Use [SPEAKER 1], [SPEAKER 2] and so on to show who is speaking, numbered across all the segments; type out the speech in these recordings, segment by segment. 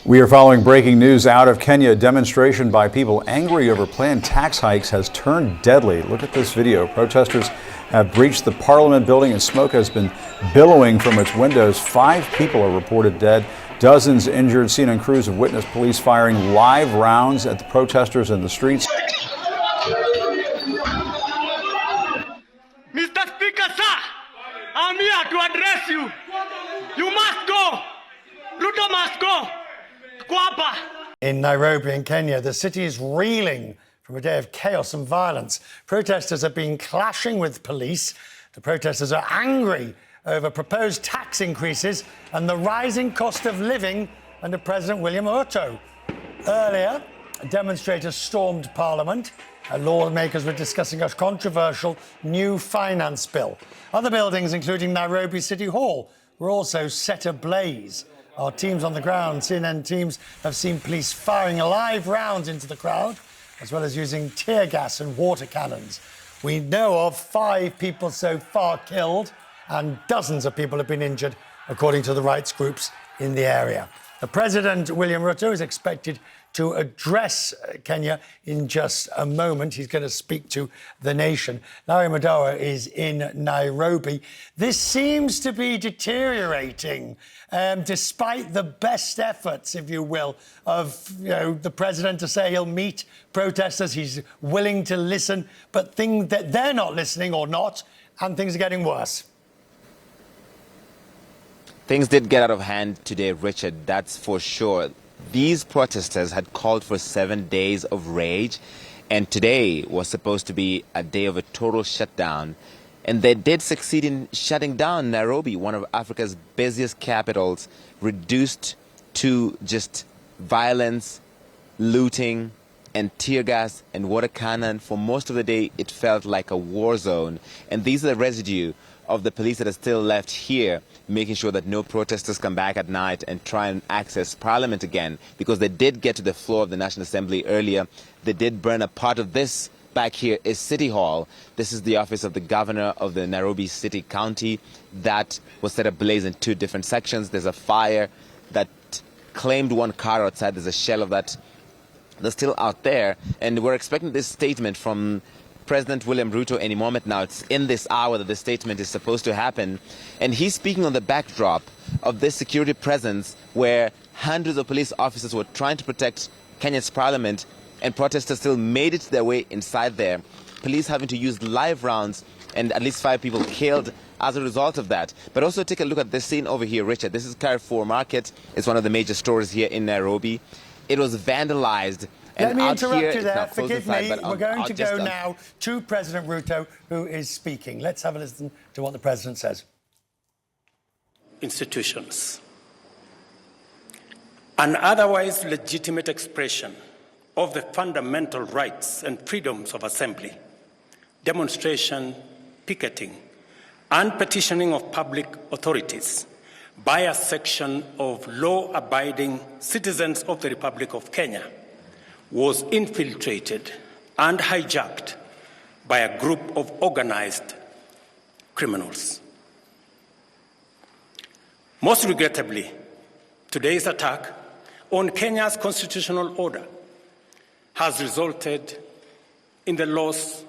[SPEAKER 1] We are following breaking news out of Kenya. A demonstration by people angry over planned tax hikes has turned deadly. Look at this video. Protesters have breached the Parliament building and smoke has been billowing from its windows. 5 people are reported dead, dozens injured. CNN crews have witnessed police firing live rounds at the protesters in the streets.
[SPEAKER 2] Mr. Speaker, sir, I'm here to address you. You must go. Ruto must go.
[SPEAKER 3] In Nairobi in Kenya, the city is reeling from a day of chaos and violence. Protesters have been clashing with police. The protesters are angry over proposed tax increases and the rising cost of living under President William Ruto. Earlier, demonstrators stormed Parliament. Lawmakers were discussing a controversial new finance bill. Other buildings, including Nairobi City Hall, were also set ablaze. Our teams on the ground, CNN teams, have seen police firing live rounds into the crowd, as well as using tear gas and water cannons. We know of 5 people so far killed, and dozens of people have been injured, according to the rights groups in the area. The President, William Ruto, is expected to address Kenya in just a moment. He's going to speak to the nation. Larry Madowo is in Nairobi. This seems to be deteriorating, despite the best efforts, if you will, of the president to say he'll meet protesters. He's willing to listen, but things that they're not listening or not, and things are getting worse.
[SPEAKER 4] Things did get out of hand today, Richard, that's for sure. These protesters had called for 7 days of rage, and today was supposed to be a day of a total shutdown. And they did succeed in shutting down Nairobi, one of Africa's busiest capitals, reduced to just violence, looting, and tear gas and water cannon. For most of the day, it felt like a war zone. And these are the residue of the police that are still left here, making sure that no protesters come back at night and try and access Parliament again, because they did get to the floor of the National Assembly earlier. They did burn a part of this. Back here is City Hall. This is the office of the governor of the Nairobi City County that was set ablaze in 2 different sections. There's a fire that claimed 1 car outside. There's a shell of that that's still out there. And we're expecting this statement from President William Ruto any moment now. It's in this hour that the statement is supposed to happen. And he's speaking on the backdrop of this security presence where hundreds of police officers were trying to protect Kenya's parliament, and protesters still made it their way inside there. Police having to use live rounds, and at least 5 people killed as a result of that. But also take a look at this scene over here, Richard. This is Carrefour Market. It's one of the major stores here in Nairobi. It was vandalized.
[SPEAKER 3] Let me interrupt you there. Forgive me. We're going to go now to President Ruto, who is speaking. Let's have a listen to what the president says.
[SPEAKER 5] Institutions. An otherwise legitimate expression of the fundamental rights and freedoms of assembly, demonstration, picketing, and petitioning of public authorities by a section of law-abiding citizens of the Republic of Kenya was infiltrated and hijacked by a group of organized criminals. Most regrettably, today's attack on Kenya's constitutional order has resulted in the loss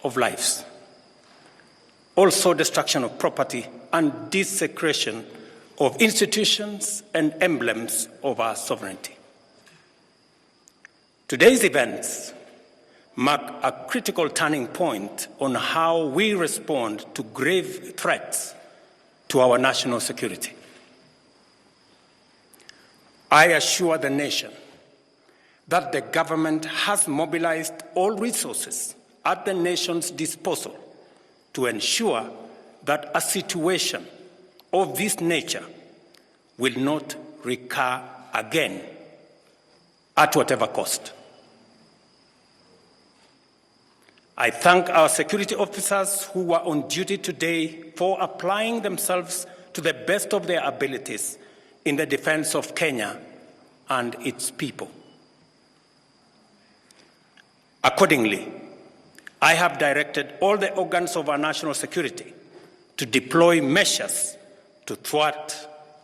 [SPEAKER 5] of lives, also destruction of property and desecration of institutions and emblems of our sovereignty. Today's events mark a critical turning point on how we respond to grave threats to our national security. I assure the nation that the government has mobilized all resources at the nation's disposal to ensure that a situation of this nature will not recur again at whatever cost. I thank our security officers who were on duty today for applying themselves to the best of their abilities in the defense of Kenya and its people. Accordingly, I have directed all the organs of our national security to deploy measures to thwart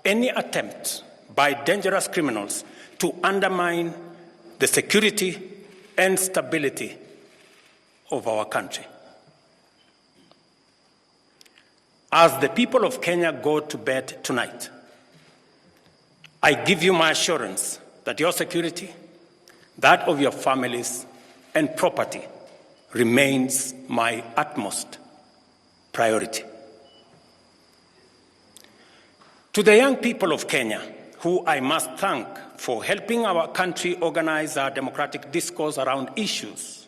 [SPEAKER 5] any attempt by dangerous criminals to undermine the security and stability of our country. As the people of Kenya go to bed tonight, I give you my assurance that your security, that of your families and property, remains my utmost priority. To the young people of Kenya, who I must thank for helping our country organize our democratic discourse around issues,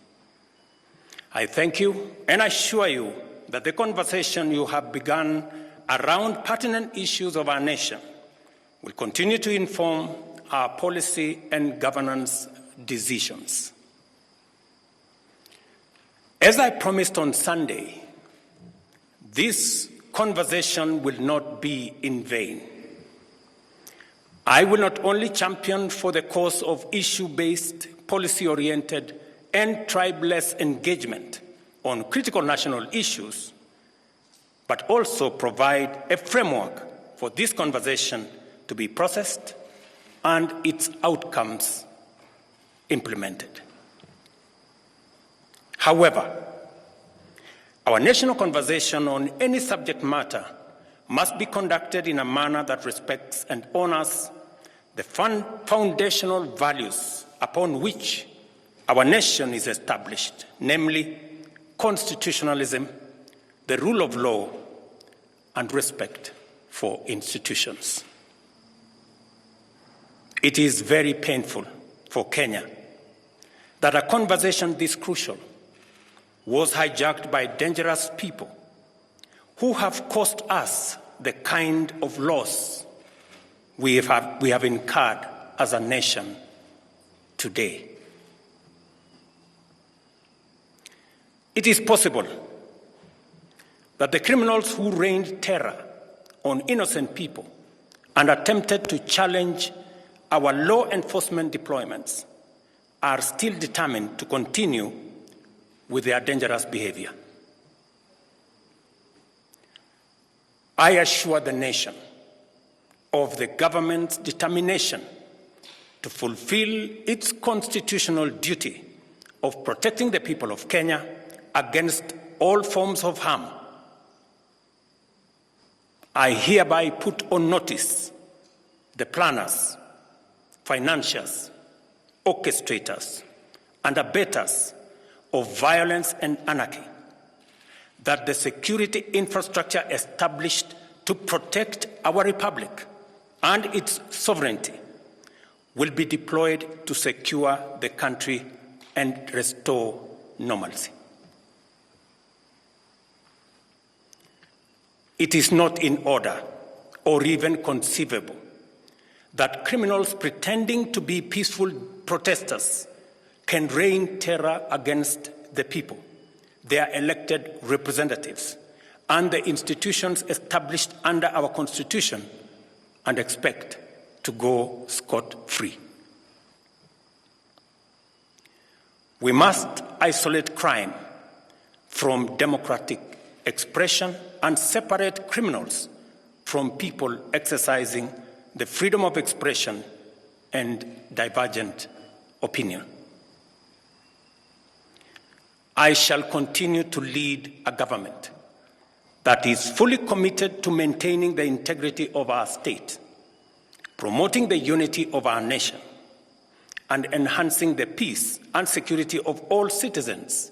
[SPEAKER 5] I thank you and assure you that the conversation you have begun around pertinent issues of our nation will continue to inform our policy and governance decisions. As I promised on Sunday, this conversation will not be in vain. I will not only champion for the cause of issue-based, policy-oriented, and tribeless engagement on critical national issues, but also provide a framework for this conversation to be processed and its outcomes implemented. However, our national conversation on any subject matter must be conducted in a manner that respects and honors the foundational values upon which our nation is established, namely constitutionalism, the rule of law, and respect for institutions. It is very painful for Kenya that a conversation this crucial was hijacked by dangerous people who have caused us the kind of loss we have incurred as a nation today. It is possible that the criminals who rained terror on innocent people and attempted to challenge our law enforcement deployments are still determined to continue with their dangerous behavior. I assure the nation of the government's determination to fulfill its constitutional duty of protecting the people of Kenya against all forms of harm. I hereby put on notice the planners, financiers, orchestrators, and abettors of violence and anarchy that the security infrastructure established to protect our republic and its sovereignty will be deployed to secure the country and restore normalcy. It is not in order or even conceivable that criminals pretending to be peaceful protesters can rain terror against the people, their elected representatives, and the institutions established under our Constitution and expect to go scot-free. We must isolate crime from democratic expression and separate criminals from people exercising the freedom of expression and divergent opinion. I shall continue to lead a government that is fully committed to maintaining the integrity of our state, promoting the unity of our nation, and enhancing the peace and security of all citizens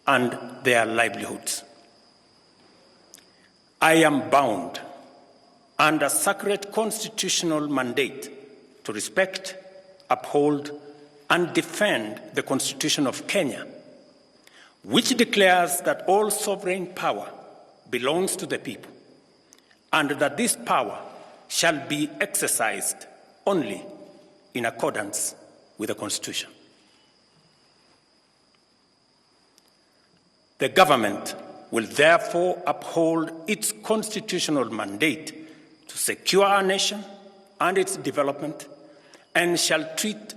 [SPEAKER 5] and their livelihoods. I am bound under sacred constitutional mandate to respect, uphold, and defend the Constitution of Kenya, which declares that all sovereign power belongs to the people, and that this power shall be exercised only in accordance with the Constitution. The government will therefore uphold its constitutional mandate to secure our nation and its development, and shall treat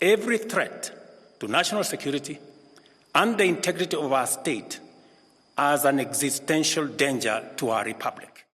[SPEAKER 5] every threat to national security and the integrity of our state as an existential danger to our republic.